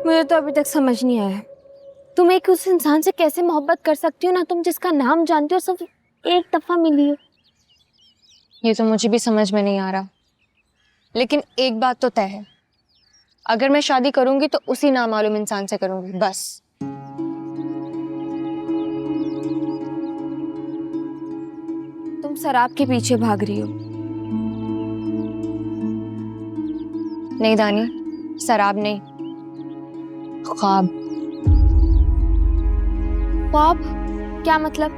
मुझे तो अभी तक समझ नहीं आया तुम एक उस इंसान से कैसे मोहब्बत कर सकती हो ना, तुम जिसका नाम जानती हो, सिर्फ एक दफा मिली हो। ये तो मुझे भी समझ में नहीं आ रहा, लेकिन एक बात तो तय है, अगर मैं शादी करूंगी तो उसी नामालूम इंसान से करूंगी, बस। तुम शराब के पीछे भाग रही हो। नहीं दानी, शराब नहीं, ख्वाब। ख्वाब? क्या मतलब?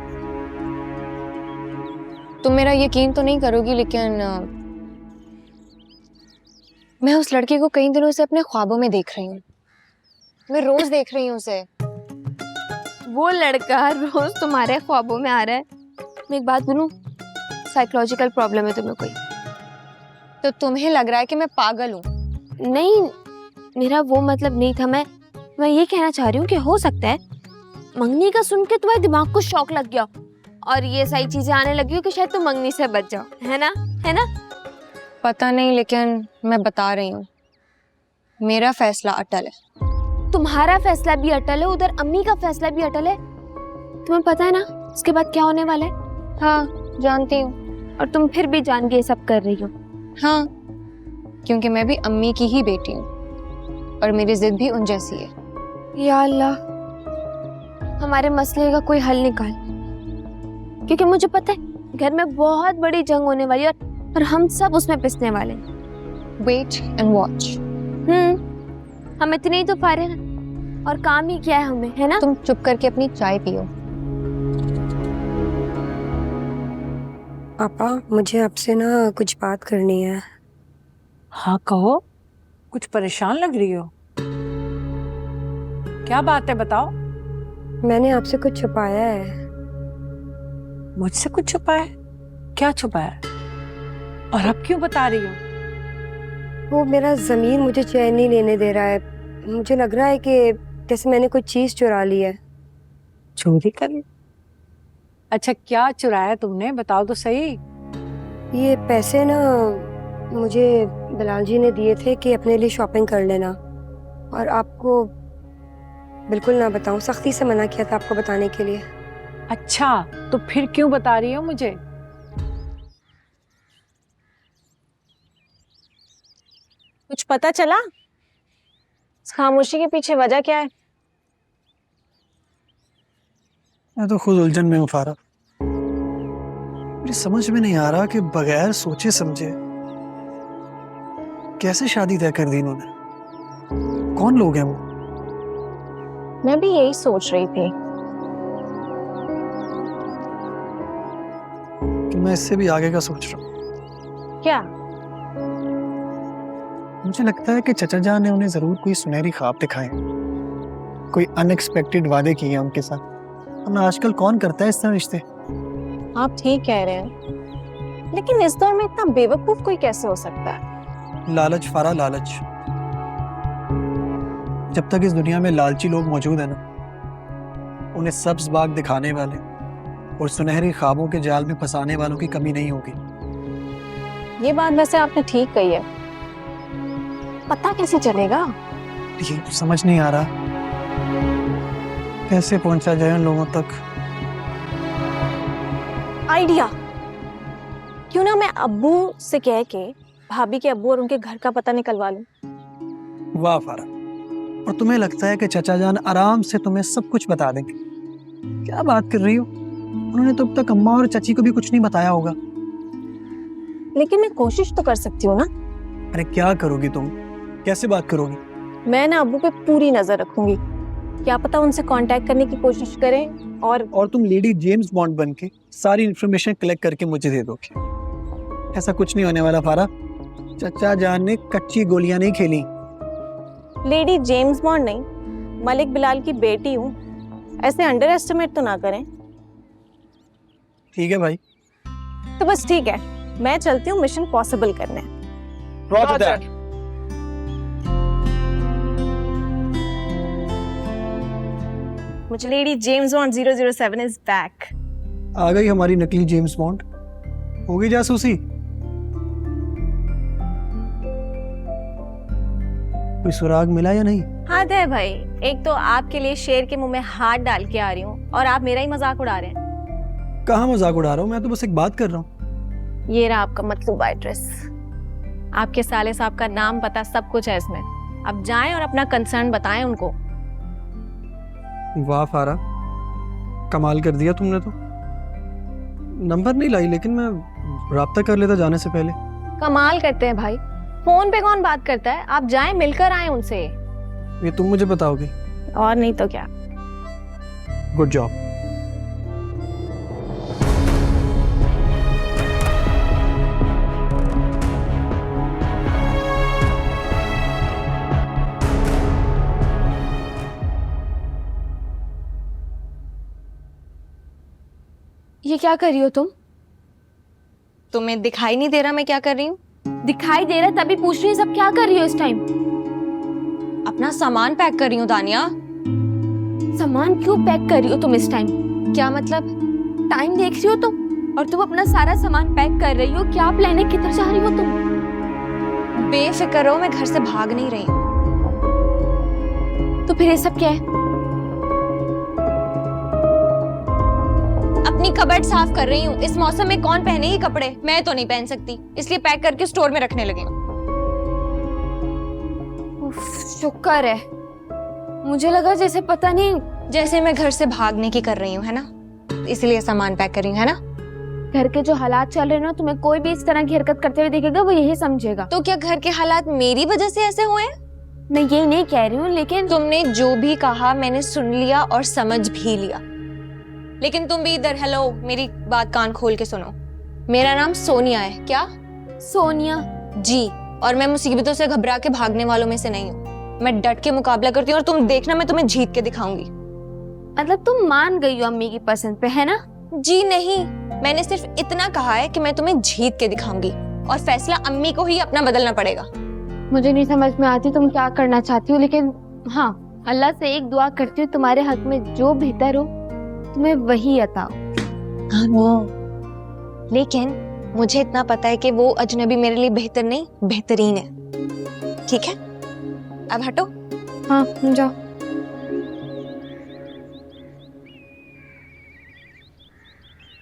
तुम मेरा यकीन तो नहीं करोगी, लेकिन मैं उस लड़के को कई दिनों से अपने ख्वाबों में देख रही हूँ। मैं रोज देख रही हूँ उसे। वो लड़का रोज तुम्हारे ख्वाबों में आ रहा है? मैं एक बात बोलूं, साइकोलॉजिकल प्रॉब्लम है तुम्हें कोई। तो तुम्हें लग रहा है कि मैं पागल हूँ? नहीं, मेरा वो मतलब नहीं था। मैं ये कहना चाह रही हूँ कि हो सकता है मंगनी का सुन के तुम्हारे दिमाग को शौक लग गया और ये सारी चीजें आने लगी हो कि शायद तुम मंगनी से बच जाओ, है ना? है ना? पता नहीं, लेकिन मैं बता रही हूँ, मेरा फैसला अटल है। तुम्हारा फैसला भी अटल है, उधर अम्मी का फैसला भी अटल है। तुम्हें पता है ना उसके बाद क्या होने वाला है? हाँ जानती हूँ। और तुम फिर भी जान के ये सब कर रही हो? हाँ, क्योंकि मैं भी अम्मी की ही बेटी हूँ और मेरी जिद भी उन जैसी है। या अल्लाह, हमारे मसले का कोई हल निकाल, क्योंकि मुझे पता है घर में बहुत बड़ी जंग होने वाली है और हम सब उसमें पिसने वाले हैं। Wait and watch. हम इतने ही तो फारे हैं और काम ही क्या है हमें, है ना? तुम चुप करके अपनी चाय पियो। पापा, मुझे आपसे ना कुछ बात करनी है। हाँ कहो, कुछ परेशान लग रही हो। क्या बात है, बताओ। मैंने आपसे कुछ छुपाया है। मुझसे कुछ छुपाया है? क्या छुपाया है? और अब क्यों बता रही हो? वो मेरा ज़मीर मुझे चैन नहीं लेने दे रहा है। मुझे लग रहा है कि जैसे मैंने कोई चीज़ चुरा ली है। चोरी कर ली? अच्छा, क्या चुराया तुमने, बताओ तो सही। ये पैसे ना मुझे बिलाल जी ने दिए थे कि अपने लिए शॉपिंग कर लेना, और आपको बिल्कुल ना बताऊं, सख्ती से मना किया था आपको बताने के लिए। अच्छा, तो फिर क्यों बता रही हो मुझे? कुछ पता चला? खामोशी के पीछे वजह क्या है? मैं तो खुद उलझन में हूँ फारा। मुझे समझ में नहीं आ रहा कि बगैर सोचे समझे कैसे शादी तय कर दी इन्होंने। कौन लोग हैं वो? मैं भी यही सोच रही थी कि मैं इससे भी आगे का सोच रहा हूँ। क्या। मुझे लगता है कि चचा जान ने उन्हें जरूर कोई सुनहरी ख्वाब दिखाए, कोई अनएक्सपेक्टेड वादे किए हैं उनके साथ। वरना आजकल कौन करता है इस तरह रिश्ते? आप ठीक कह रहे हैं, लेकिन इस दौर में इतना बेवकूफ कोई कैसे हो सकता है? लालच फारा, लालच। जब तक इस दुनिया में लालची लोग मौजूद है ना, उन्हें सब्ज बाग दिखाने वाले और सुनहरी ख्वाबों के जाल में फंसाने वालों की कमी नहीं होगी। ये बात वैसे आपने ठीक कही है। पता कैसे चलेगा? ये समझ नहीं आ रहा कैसे पहुंचा जाए उन लोगों तक। आइडिया, क्यों ना मैं अब्बू से कह के भाभी के अब्बू और उनके घर का पता निकलवा लूं। वाह फारा, और तुम्हें लगता है कि चचा जान आराम से तुम्हें सब कुछ बता देंगे? क्या बात कर रही हो? उन्होंने तो अब तक अम्मा और चाची को भी कुछ नहीं बताया होगा। लेकिन मैं कोशिश तो कर सकती हूँ ना। अरे क्या करोगी तुम? कैसे बात करोगी? मैं ना अब्बू पे पूरी नजर रखूंगी, क्या पता उनसे कांटेक्ट करने की कोशिश करें। और तुम लेडी जेम्स बॉन्ड बन के सारी इन्फॉर्मेशन कलेक्ट करके मुझे दे दोगे। ऐसा कुछ नहीं होने वाला फारा। चचा जान ने कच्ची गोलियां नहीं खेली। लेडी जेम्स बॉन्ड नहीं, मलिक बिलाल की बेटी हूँ, ऐसे अंडर एस्टिमेट तो ना करें। ठीक है भाई। तो बस ठीक है, मैं चलती हूँ मिशन पॉसिबल करने। Roger that. मुझे lady James Bond 007 is back. आ गई हमारी नकली जेम्स बॉन्ड। होगी जासूसी। कोई सुराग मिला या नहीं? हाथ है भाई, एक तो आपके लिए शेर के मुंह में हाथ डाल के आ रही हूँ और आप मेरा ही मजाक उड़ा रहे हैं। कहाँ मजाक उड़ा रहा हूँ, मैं तो बस एक बात कर रहा हूँ। ये रहा आपका मतलूबा एड्रेस। आपके साले साहब का नाम पता सब कुछ है इसमें। अब जाएं और अपना कंसर्न बताएं उनको। वाह फारा, कमाल कर दिया तुमने तो। नंबर नहीं लाई, लेकिन मैं राब्ता कर लेता जाने से पहले। कमाल करते हैं भाई, फोन पे कौन बात करता है? आप जाएं, मिलकर आए उनसे। ये तुम मुझे बताओगे? और नहीं तो क्या। Good job. ये क्या कर रही हो तुम? तुम्हें दिखाई नहीं दे रहा मैं क्या कर रही हूँ? दिखाई दे रहा है तभी पूछ रही हूँ, सब क्या कर रही हो इस टाइम? अपना सामान पैक कर रही हूँ दानिया। सामान क्यों पैक कर रही हो तुम इस टाइम? क्या मतलब? टाइम देख रही हो तुम और तुम अपना सारा सामान पैक कर रही हो। क्या प्लान है, किधर जा रही हो तुम? बेफिक्र रहो, मैं घर से भाग नहीं रही हूँ। तो फिर ये सब क्या है? अपनी कबर्ड साफ कर रही हूँ। इस मौसम में कौन पहने ये कपड़े? मैं तो नहीं पहन सकती, इसलिए पैक करके स्टोर में रखने लगी हूँ। शुक्र है, मुझे लगा जैसे पता नहीं। जैसे मैं घर से भागने की कर रही हूँ, है ना? इसलिए सामान पैक कर रही हूँ, है ना? घर के जो हालात चल रहे हैं ना, तुम्हें कोई भी इस तरह की हरकत करते हुए देखेगा वो यही समझेगा। तो क्या घर के हालात मेरी वजह से ऐसे हुए हैं? मैं यही नहीं कह रही हूँ, लेकिन तुमने जो भी कहा मैंने सुन लिया और समझ भी लिया। लेकिन तुम भी इधर, हेलो, मेरी बात कान खोल के सुनो। मेरा नाम सोनिया है। क्या? सोनिया? जी। और मैं मुसीबतों से घबरा के भागने वालों में से नहीं हूँ। मैं डट के मुकाबला करती हूँ और तुम देखना, मैं तुम्हें जीत के दिखाऊंगी। मतलब तुम मान गई हो अम्मी की पसंद पे, है ना? जी नहीं, मैंने सिर्फ इतना कहा है कि मैं तुम्हें जीत के दिखाऊंगी और फैसला अम्मी को ही अपना बदलना पड़ेगा। मुझे नहीं समझ में आती तुम क्या करना चाहती हो, लेकिन हाँ, अल्लाह से एक दुआ करती हूँ तुम्हारे हक में जो बेहतर हो तुम्हें वही अता हो। लेकिन मुझे इतना पता है कि वो अजनबी मेरे लिए बेहतर नहीं, बेहतरीन है। ठीक है, अब हटो। हाँ जाओ।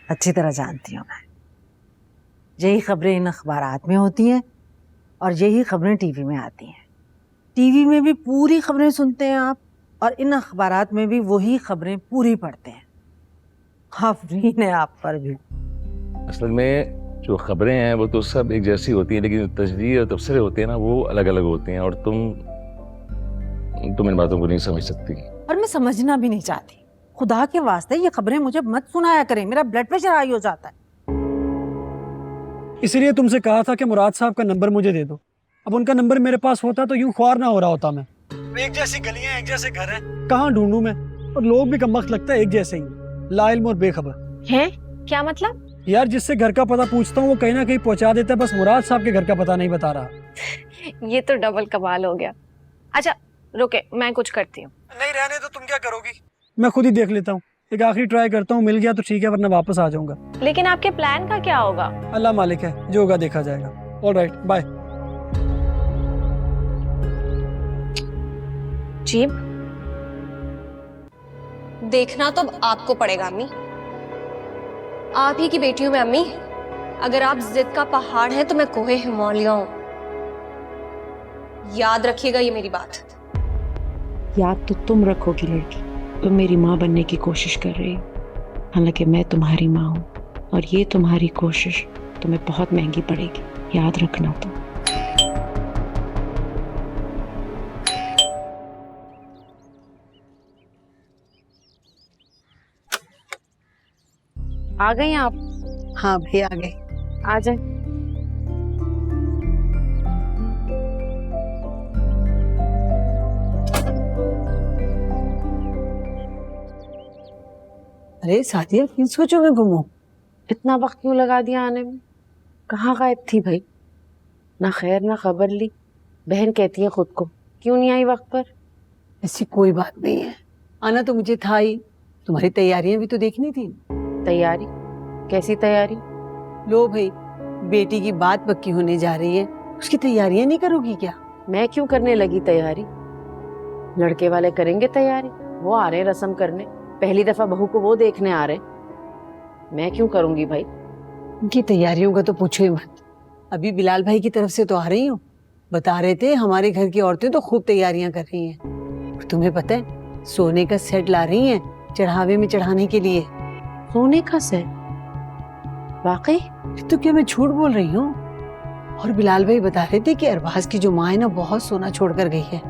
अच्छी तरह जानती हूँ मैं। यही खबरें इन अखबारात में होती हैं और यही खबरें टीवी में आती हैं। टीवी में भी पूरी खबरें सुनते हैं आप, और इन अखबारात में भी वही खबरें पूरी पढ़ते हैं। आफरीन है आप पर भी। असल में जो खबरें हैं वो तो सब एक जैसी होती हैं, लेकिन तशरीह और तबसरे होते हैं ना, वो अलग अलग होते हैं। और तुम इन बातों को नहीं समझ सकती। और मैं समझना भी नहीं चाहती। खुदा के वास्ते ये खबरें मुझे मत सुनाया करें, मेरा ब्लड प्रेशर हाई हो जाता है। इसीलिए तुमसे कहा था कि मुराद साहब का नंबर मुझे दे दो। अब उनका नंबर मेरे पास होता तो यूं ख्वार ना हो रहा होता मैं। एक जैसी गलियां, एक जैसे घर हैं, कहाँ ढूंढूं मैं? और लोग भी कम वक्त लगता है एक जैसे ही, लाइल्म और बेखबर हैं? क्या मतलब? यार, जिससे घर का पता पूछता हूँ वो कहीं ना कहीं पहुंचा देता है, बस मुराद साहब के घर का पता नहीं बता रहा। ये तो डबल कमाल हो गया। अच्छा रुके, मैं कुछ करती हूँ। नहीं रहने तो तुम क्या करोगी? मैं खुद ही देख लेता हूँ, एक आखिरी ट्राई करता हूँ, मिल गया तो ठीक है, वरना वापस आ जाऊंगा। लेकिन आपके प्लान का क्या होगा? अल्लाह मालिक है, जो होगा देखा जाएगा। Alright, bye. जीप देखना तो अब आपको पड़ेगा अम्मी। आप ही की बेटी हूँ मैं अम्मी। अगर आप जिद का पहाड़ हैं तो मैं कोहे हिमालय हूँ। याद रखिएगा ये मेरी बात। याद तो तुम रखोगी लड़की, तुम मेरी माँ बनने की कोशिश कर रही हो, हालांकि मैं तुम्हारी माँ हूँ और ये तुम्हारी कोशिश तुम्हें बहुत महंगी पड़ेगी, याद रखना तुम। आ गई आप? हाँ भाई आ गए। आ जाए। अरे सादिया, किन सोचों में गुम हो? इतना वक्त क्यों लगा दिया आने में? कहाँ गायब थी भाई? ना खैर ना खबर ली। बहन कहती है खुद को, क्यों नहीं आई वक्त पर? ऐसी कोई बात नहीं है, आना तो मुझे था ही। तुम्हारी तैयारियां भी तो देखनी थी। तैयारी? कैसी तैयारी? लो भाई, बेटी की बात पक्की होने जा रही है, उसकी तैयारियां नहीं करोगी क्या? मैं क्यों करने लगी तैयारी? लड़के वाले करेंगे तैयारी, वो आ रहे रस्म करने, पहली दफा बहू को वो देखने आ रहे, मैं क्यों करूंगी भाई? उनकी तैयारियों का तो पूछो ही मत। अभी बिलाल भाई की तरफ से तो आ रही हूँ, बता रहे थे हमारे घर की औरतें तो खूब तैयारियां कर रही हैं। और तुम्हें पता है सोने का सेट ला रही हैं चढ़ावे में चढ़ाने के लिए। सोने का सेट? वाकई? तो क्या मैं झूठ बोल रही हूँ? और बिलाल भाई बता रहे थे कि अरबाज की जो माँ है ना बहुत सोना छोड़ कर गई है,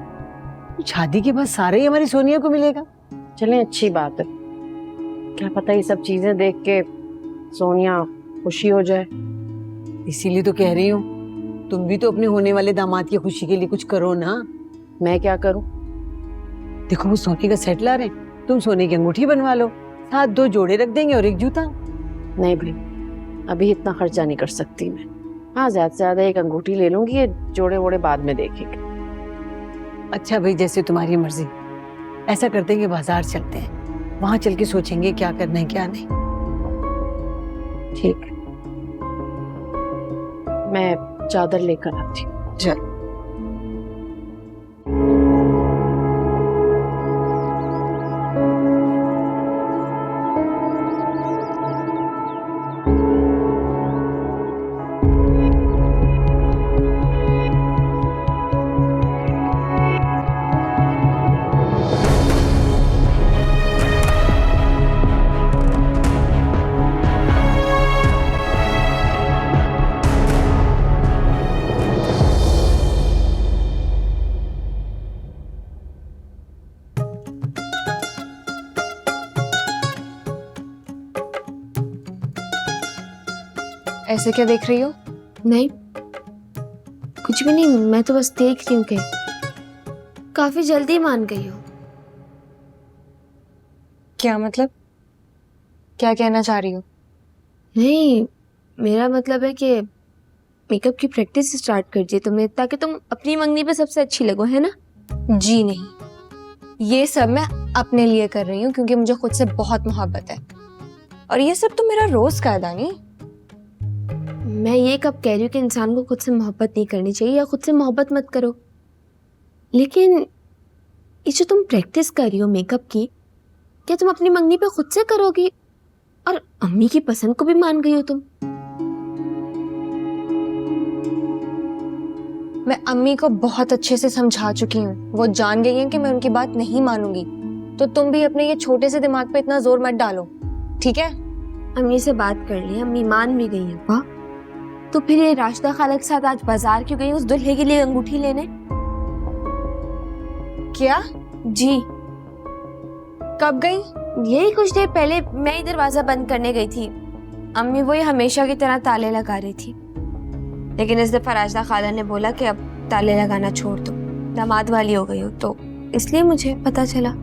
शादी के बाद सारे ही हमारी सोनिया को मिलेगा। चलें, अच्छी बात है। क्या पता ये सब चीजें देख के सोनिया खुशी हो जाए। इसीलिए तो कह रही हूँ तुम भी तो अपने होने वाले दामाद की खुशी के लिए कुछ करो ना। मैं क्या करूं? देखो वो सोने का सेट ला रहे हैं, तुम सोने की अंगूठी बनवा लो, साथ 2 जोड़े रख देंगे और एक जूता। नहीं भाई, अभी इतना खर्चा नहीं कर सकती मैं। हाँ, ज्यादा से ज्यादा एक अंगूठी ले लूंगी, ये जोड़े वोड़े बाद में देखेंगे। अच्छा भाई, जैसे तुम्हारी मर्जी। ऐसा करते हैं कि बाजार चलते हैं, वहां चल के सोचेंगे क्या करना है क्या नहीं। ठीक है, मैं चादर लेकर आती हूँ। चल। ऐसे क्या देख रही हो? नहीं, कुछ भी नहीं, मैं तो बस देख रही हूँ कि काफी जल्दी मान गई हो। क्या मतलब? क्या कहना चाह रही हो? नहीं, मेरा मतलब है कि मेकअप की प्रैक्टिस स्टार्ट कर दिए तुमने, ताकि तुम अपनी मंगनी पे सबसे अच्छी लगो, है ना? जी नहीं, ये सब मैं अपने लिए कर रही हूँ क्योंकि मुझे खुद से बहुत मोहब्बत है। और ये सब तो मेरा रोज का अदा नहीं। मैं ये कब कह रही हूँ कि इंसान को खुद से मोहब्बत नहीं करनी चाहिए या खुद से मोहब्बत मत करो, लेकिन ये जो तुम प्रैक्टिस कर रही हो मेकअप की, क्या तुम अपनी मंगनी पे खुद से करोगी? और अम्मी की पसंद को भी मान गई हो तुम। मैं अम्मी को बहुत अच्छे से समझा चुकी हूँ, वो जान गई हैं कि मैं उनकी बात नहीं मानूंगी। तो तुम भी अपने ये छोटे से दिमाग पे इतना जोर मत डालो, ठीक है? अम्मी से बात कर ली, अम्मी मान भी गई है। वाह, तो फिर ये राशिदा खाला के साथ आज बाजार क्यों गई उस दुल्हे के लिए अंगूठी लेने? क्या? जी, कब गई? यही कुछ देर पहले मैं ही दरवाजा बंद करने गई थी। अम्मी वही हमेशा की तरह ताले लगा रही थी, लेकिन इस दफा राशिदा खाला ने बोला कि अब ताले लगाना छोड़ दो, दामाद वाली हो गई हो, तो इसलिए मुझे पता चला।